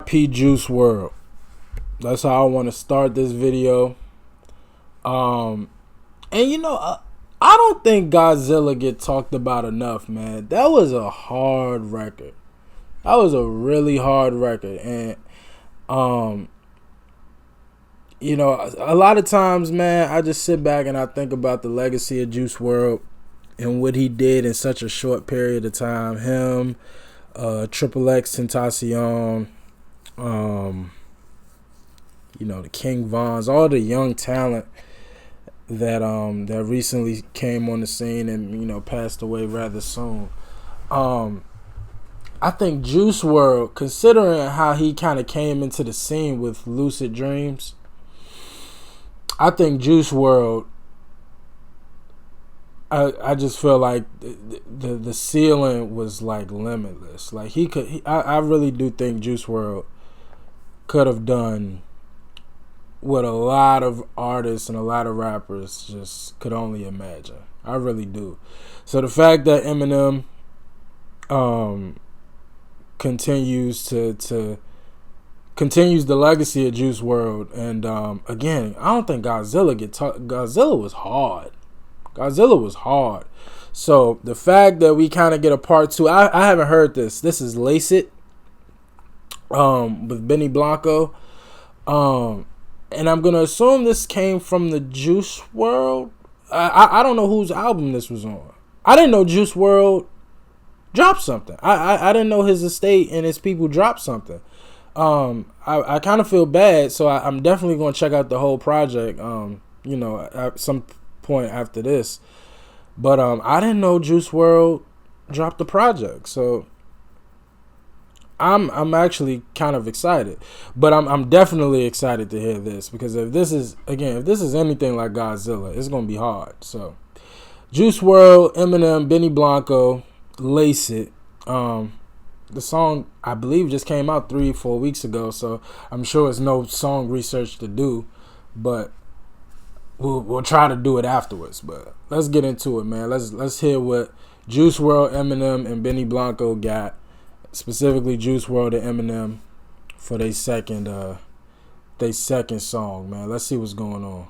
R.I.P. Juice WRLD. That's how I want to start this video. And you know, I don't think Godzilla get talked about enough, man. That was a hard record. That was a really hard record. And you know, a lot of times, man, I just sit back and I think about the legacy of Juice WRLD and what he did in such a short period of time. Him, Triple X Tentacion, you know, the King Vons, all the young talent that that recently came on the scene and, you know, passed away rather soon. I think Juice WRLD, considering how he kind of came into the scene with Lucid Dreams, I think Juice WRLD, I just feel like the ceiling was like limitless. Like I really do think Juice WRLD could have done what a lot of artists and a lot of rappers just could only imagine. I really do. So the fact that Eminem continues the legacy of Juice WRLD, and again, I don't think Godzilla Godzilla was hard. Godzilla was hard. So the fact that we kind of get a part two, I haven't heard this. This is Lace It with Benny Blanco. And I'm going to assume this came from the Juice WRLD. I don't know whose album this was on. I didn't know Juice WRLD dropped something. I didn't know his estate and his people dropped something. I kind of feel bad, so I'm definitely going to check out the whole project, you know, at some point after this. But I didn't know Juice WRLD dropped the project, so I'm actually kind of excited. But I'm definitely excited to hear this, because if this is anything like Godzilla, it's gonna be hard. So Juice WRLD, Eminem, Benny Blanco, Lace It. The song, I believe, just came out 3-4 weeks ago, so I'm sure it's no song research to do, but we'll try to do it afterwards. But let's get into it, man. Let's hear what Juice WRLD, Eminem, and Benny Blanco got. Specifically Juice WRLD and Eminem for their second song, man. Let's see what's going on.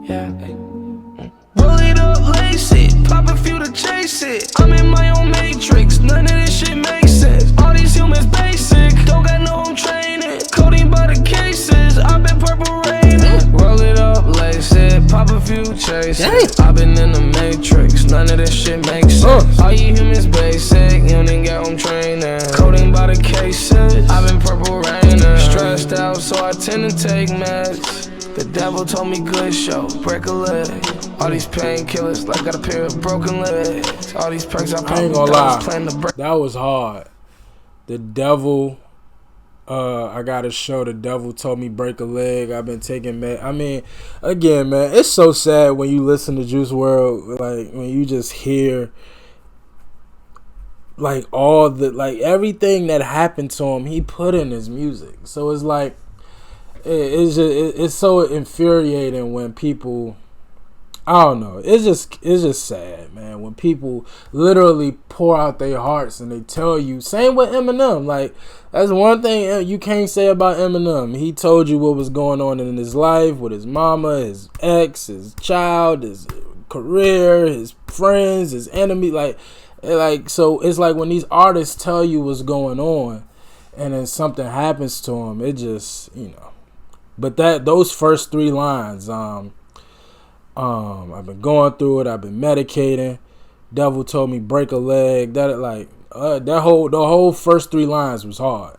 Yeah. Roll it up, lace it, pop a few to chase it. I'm in my own matrix, none of this shit makes sense. All these humans basic, don't got no home training. Coding by the cases, I've been purple raining. Roll it up, lace it, pop a few chase it. I've been in the matrix, none of this shit makes sense. All you humans basic, you don't even get home training. Coding by the cases, I've been purple raining. Stressed out, so I tend to take meds. The devil told me good show, break a leg. All these painkillers, like got a pair of broken legs. All these perks I ain't gonna lie, that was hard. The devil, I gotta show. The devil told me break a leg. I've been taking I mean, again, man, it's so sad when you listen to Juice WRLD, like when you just hear like all the, like everything that happened to him, he put in his music. So it's like, it's so infuriating when people, I don't know, it's just sad, man, when people literally pour out their hearts and they tell you. Same with Eminem. Like, that's one thing you can't say about Eminem. He told you what was going on in his life with his mama, his ex, his child, his career, his friends, his enemy. Like so it's like when these artists tell you what's going on and then something happens to them, it just, you know. But those first 3 lines, I've been going through it, I've been medicating, devil told me break a leg, the whole first 3 lines was hard.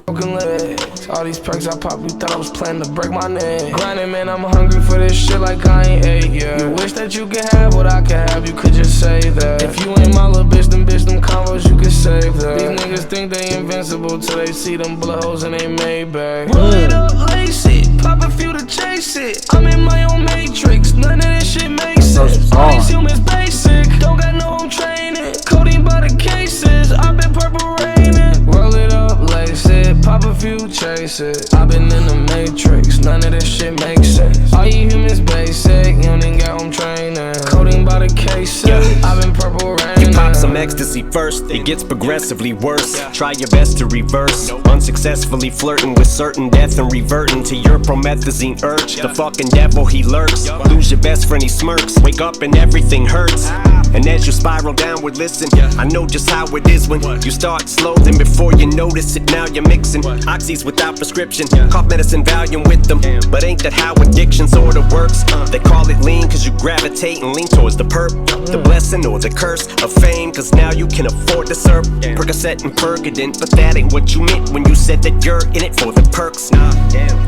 Broken legs, all these perks I popped, you thought I was planning to break my neck. Grinding, man, I'm hungry for this shit like I ain't ate yet. You wish that you could have what I could have, you could just say that. If you ain't my little bitch, them combos, you could save that. These niggas think they invincible till they see them blood holes and they made back. Roll it up, lace it, pop a few to chase it. I'm in my own matrix, none of this shit makes sense. All these humans basic, don't got no home training. Coding by the cases, I've been purple raining. Roll it up, lace it, pop a few, chase it. I've been in the matrix, none of this shit makes sense. All you humans basic, you don't even got home training. Coding by the case, I've been purple rain. You pop some ecstasy first, it gets progressively worse. Try your best to reverse, unsuccessfully flirting with certain death and reverting to your promethazine urge. The fucking devil, he lurks. Lose your best friend, he smirks. Wake up and everything hurts. And as you spiral downward, listen, I know just how it is when you start slow, then before you notice it, now you're mixing oxys without prescription, cough medicine, Valium with them. But ain't that how addiction sorta works? They call it lean cause you gravitate and lean towards the perp, the blessing or the curse of fame, cause now you can afford to serve Percocet and Percodent. But that ain't what you meant when you said that you're in it for the perks.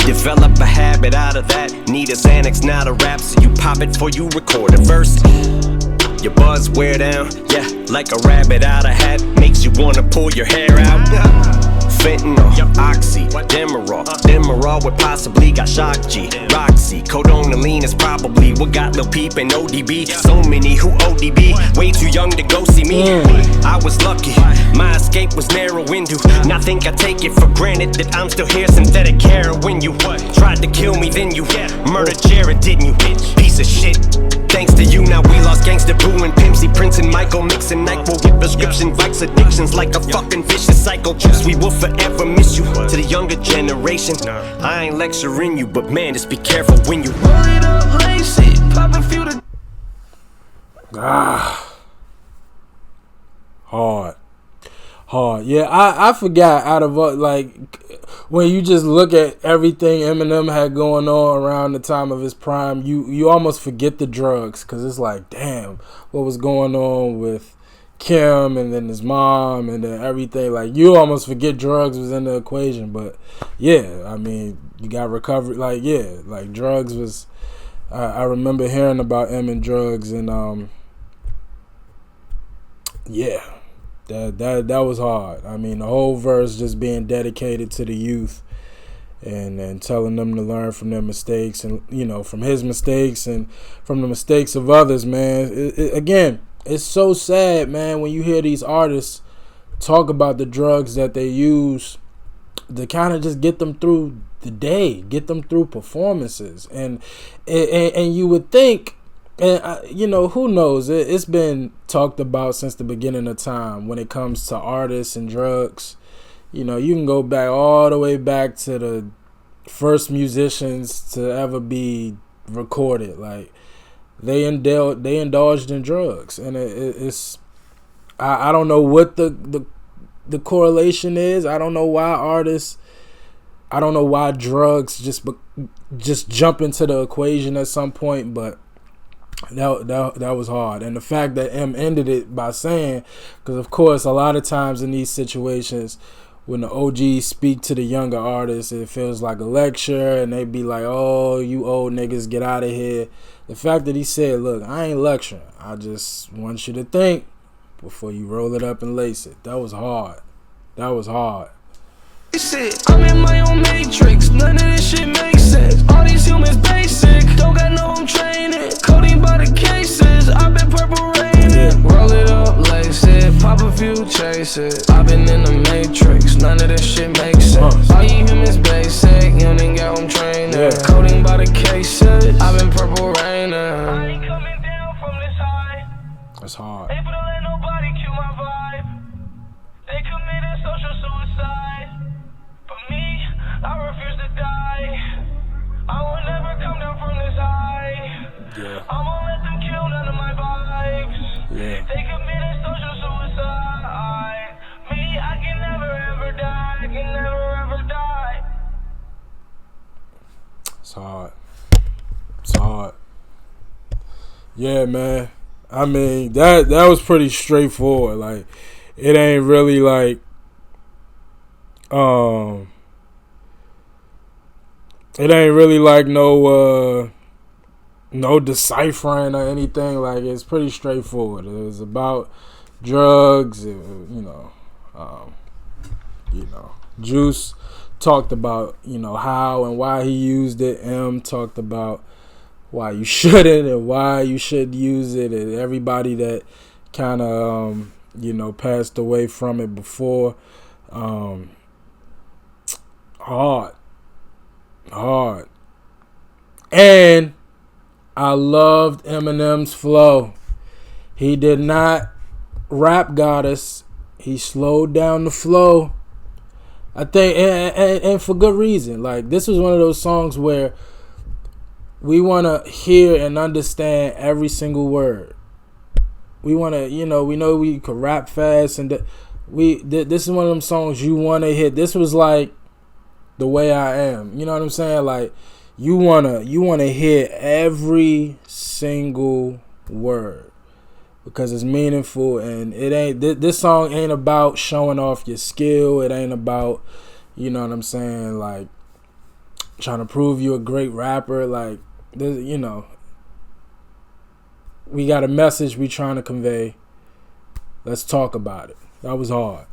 Develop a habit out of that. Need a Xanax, not a rap, so you pop it before you record a verse. Your buzz wear down, yeah, like a rabbit out of hat. Makes you wanna pull your hair out. Fentanyl, Oxy, Demerol with possibly got Shock G, Roxy, Codonaline is probably what got Lil Peep and ODB. So many who ODB, way too young to go see me. I was lucky, my escape was narrow window. Now think I take it for granted that I'm still here. Synthetic heroin, you tried to kill me, then you murdered Jared, didn't you? Piece of shit. Thanks to you, now we lost Gangsta Boo and Pimpsy, Prince and Michael, mixing NyQuil, get prescription Vikes, addictions like a fucking vicious cycle. We will forever miss you. To the younger generation, I ain't lecturing you, but man, just be careful when you roll it up, lace it, pop a few to Hard. Yeah, I forgot out of like when you just look at everything Eminem had going on around the time of his prime, you almost forget the drugs, because it's like, damn, what was going on with Kim and then his mom and then everything. Like, you almost forget drugs was in the equation. But yeah, I mean, you got recovery. Like, yeah, like drugs was. I remember hearing about M and drugs, and yeah. That was hard. I mean, the whole verse just being dedicated to the youth and telling them to learn from their mistakes, and, you know, from his mistakes and from the mistakes of others, man. Again, it's so sad, man, when you hear these artists talk about the drugs that they use to kind of just get them through the day, get them through performances. And you would think, and you know, who knows? It's been talked about since the beginning of time when it comes to artists and drugs. You know, you can go back all the way back to the first musicians to ever be recorded. Like, they indulged in drugs, and it's I don't know what the correlation is. I don't know why drugs just jump into the equation at some point, but that was hard. And the fact that M ended it by saying, because of course a lot of times in these situations when the OGs speak to the younger artists, it feels like a lecture, and they be like, oh, you old niggas, get out of here. The fact that he said, look, I ain't lecturing, I just want you to think before you roll it up and lace it. That was hard. I'm in my own matrix, none of this shit makes sense. All these humans basic, don't got no home training. Coding by the cases, I've been purple raining. Roll it up, lace it, pop a few, chase it. I've been in the matrix, none of this shit makes sense. All you humans basic, you don't even got home training. Coding by the cases, I've been purple raining. I ain't coming down from this high. That's hard. Able to let nobody kill my vibe. They committed social suicide. Me, I refuse to die. I will never come down from this high. I'm gonna let them kill none of my vibes. They committed social suicide. Me, I can never ever die. I can never ever die. It's hard. Yeah, man. I mean, that was pretty straightforward. Like, it ain't really like it ain't really like no deciphering or anything. Like, it's pretty straightforward. It was about drugs. Juice talked about, how and why he used it. M talked about why you shouldn't and why you should use it, and everybody that kind of passed away from it before. Hard. Hard. And I loved Eminem's flow. He did not rap goddess. He slowed down the flow. I think, and for good reason. Like, this was one of those songs where we want to hear and understand every single word. We want to, we know we could rap fast, and this is one of them songs you want to hit. This was like The Way I Am. You know what I'm saying? Like, you wanna hear every single word because it's meaningful, and it ain't. This song ain't about showing off your skill. It ain't about, you know what I'm saying, like trying to prove you a great rapper. Like, we got a message we trying to convey. Let's talk about it. That was hard.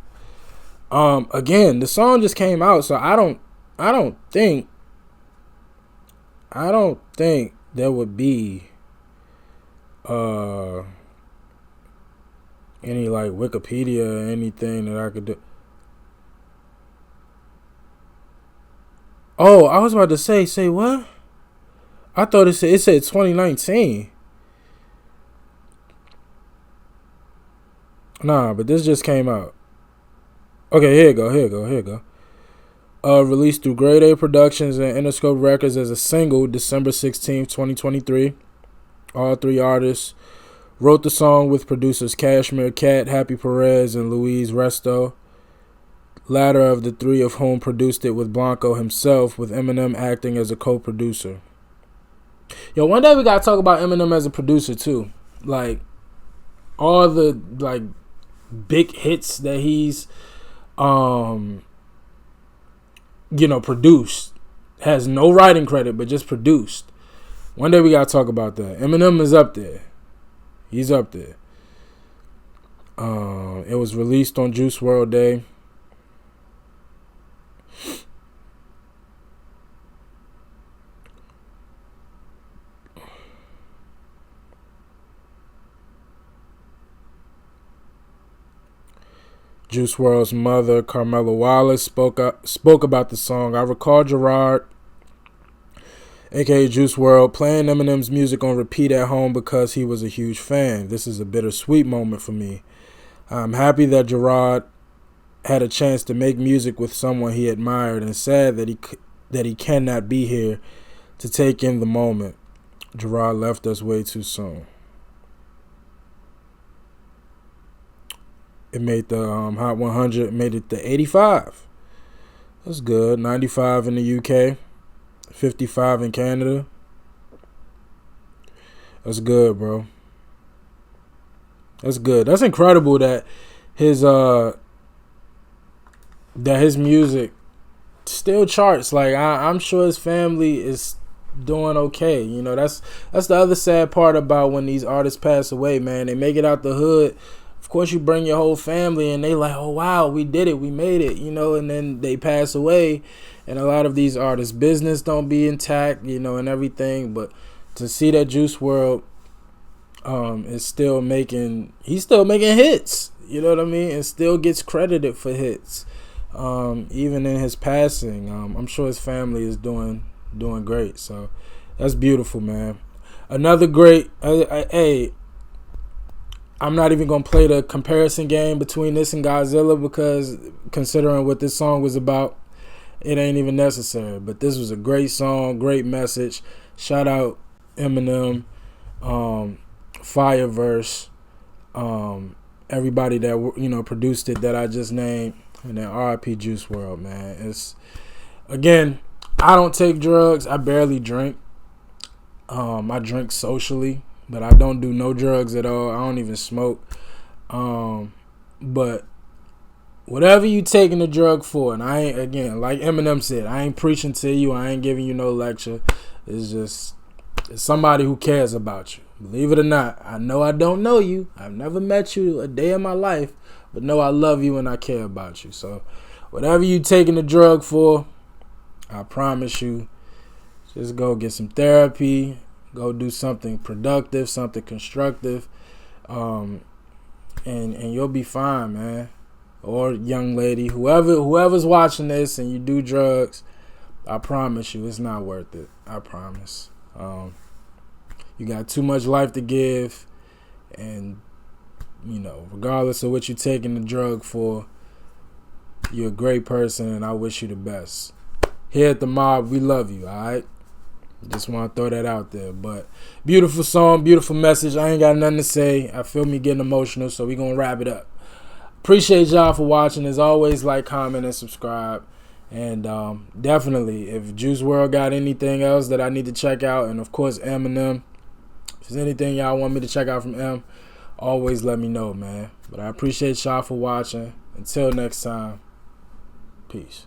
Again, the song just came out, so I don't think there would be any like Wikipedia or anything that I could do. Oh, I was about to say what? I thought it said 2019. Nah, but this just came out. Okay, here you go. Released through Grade A Productions and Interscope Records as a single December 16th, 2023. All three artists wrote the song with producers Cashmere Cat, Happy Perez, and Luis Resto. Latter of the three of whom produced it with Blanco himself, with Eminem acting as a co-producer. Yo, one day we gotta talk about Eminem as a producer too. Like, all the like big hits that he's produced. Has no writing credit, but just produced. One day we gotta talk about that. Eminem is up there. He's up there. It was released on Juice WRLD Day. Juice WRLD's mother, Carmela Wallace, spoke about the song. I recall Gerard, aka Juice WRLD, playing Eminem's music on repeat at home because he was a huge fan. This is a bittersweet moment for me. I'm happy that Gerard had a chance to make music with someone he admired, and sad that he cannot be here to take in the moment. Gerard left us way too soon. It made the Hot 100, made it to 85. That's good. 95 in the UK, 55 in Canada. That's good, bro. That's good. That's incredible that his music still charts. Like, I'm sure his family is doing okay. You know, that's the other sad part about when these artists pass away, man. They make it out the hood. Of course, you bring your whole family, and they like, oh wow, we did it, we made it, and then they pass away, and a lot of these artists' business don't be intact, and everything. But to see that Juice WRLD is still making hits, you know what I mean, and still gets credited for hits, even in his passing. I'm sure his family is doing great, so that's beautiful, man. Another great, hey. I'm not even going to play the comparison game between this and Godzilla because considering what this song was about, it ain't even necessary. But this was a great song, great message. Shout out Eminem, Fireverse, everybody that produced it that I just named, and then R.I.P. Juice WRLD, man. It's, again, I don't take drugs. I barely drink. I drink socially. But I don't do no drugs at all. I don't even smoke. But whatever you taking the drug for, and I ain't, again, like Eminem said, I ain't preaching to you. I ain't giving you no lecture. It's somebody who cares about you. Believe it or not, I know I don't know you. I've never met you a day in my life, but know I love you and I care about you. So whatever you taking the drug for, I promise you, just go get some therapy. Go do something productive, something constructive, and you'll be fine, man. or young lady, whoever's watching this and you do drugs, I promise you it's not worth it. I promise. You got too much life to give, and regardless of what you're taking the drug for, you're a great person, and I wish you the best. Here at the Mob, we love you, alright? Just want to throw that out there. But beautiful song, beautiful message. I ain't got nothing to say. I feel me getting emotional, so we going to wrap it up. Appreciate y'all for watching. As always, like, comment, and subscribe. And definitely, if Juice Wrld got anything else that I need to check out, and of course Eminem, if there's anything y'all want me to check out from M, always let me know, man. But I appreciate y'all for watching. Until next time, peace.